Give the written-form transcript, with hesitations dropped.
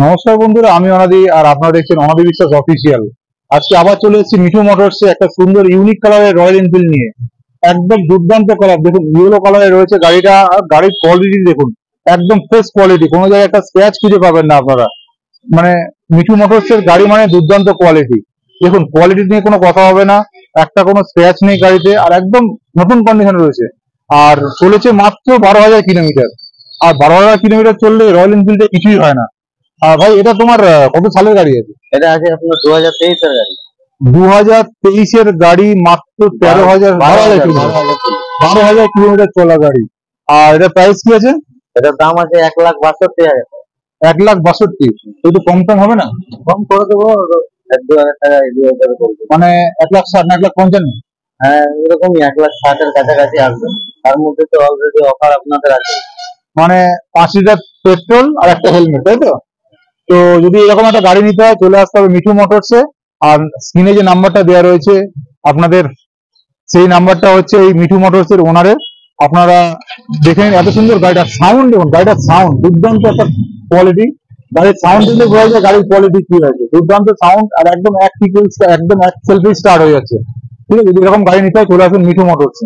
নমস্কার বন্ধুরা, আমি অনাদি আর আপনারা দেখছেন অনাদি বিশ্বাস অফিসিয়াল। আজকে আবার চলে এসেছি মিঠু মোটরসে একটা সুন্দর ইউনিক কালারের রয়্যাল এনফিল্ড নিয়ে। একদম দুর্দান্ত কালার, দেখুন ইয়েলো কালারে রয়েছে গাড়িটা। আর গাড়ির কোয়ালিটি দেখুন, একদম ফ্রেশ কোয়ালিটি, কোনো জায়গায় একটা স্ক্র্যাচ খুঁজে পাবেন না আপনারা। মানে মিঠু মোটরসের গাড়ি মানে দুর্দান্ত কোয়ালিটি। দেখুন কোয়ালিটি নিয়ে কোনো কথা হবে না, একটা কোনো স্ক্র্যাচ নেই গাড়িতে, আর একদম নতুন কন্ডিশনে রয়েছে। আর চলেছে মাত্র 12,000 কিলোমিটার। আর 12,000 কিলোমিটার চললে রয়্যাল এনফিল্ডে কিছুই হয় না। ভাই এটা তোমার কত সালের গাড়ি আছে? এটা আছে আপনার 2023-এর গাড়ি। 2023-এর গাড়ি, মাত্র 12,000 চলা গাড়ি। আর এটা প্রাইস কি আছে? এটার দাম আছে 1,62,000। 1,62,000 একটু কম টম হবে না? কম করে দেবো, 1-2 হাজার টাকা এদিকে ওদিকে করে দেবো। মানে 1,60,000 না 1,55,000? হ্যাঁ, এরকমই 1,60,000-এর কাছাকাছি আসবে। তার মধ্যে তো অলরেডি অফার আপনাদের আছে। মানে 5 লিটার পেট্রোল আর একটা হেলমেট, তাই তো? তো যদি এরকম একটা গাড়ি নিতে হয় চলে আসতে হবে মিঠু মোটরসে। আর স্ক্রিনে যে নাম্বারটা দেওয়া রয়েছে আপনাদের, সেই নাম্বারটা হচ্ছে এই মিঠু মোটরসের ওনারের। আপনারা দেখে নিন, এত সুন্দর গাড়িটার সাউন্ড দেখুন, গাড়িটার সাউন্ড দুর্দান্ত একটা কোয়ালিটি। গাড়ির সাউন্ড দিলে বোঝা যায় গাড়ির কোয়ালিটি কি হয়েছে, দুর্দান্ত সাউন্ড। আর একদম এক সেলফি স্টার্ট হয়ে যাচ্ছে। ঠিক আছে, যদি এরকম গাড়ি নিতে হয় চলে আসুন মিঠু মোটরসে।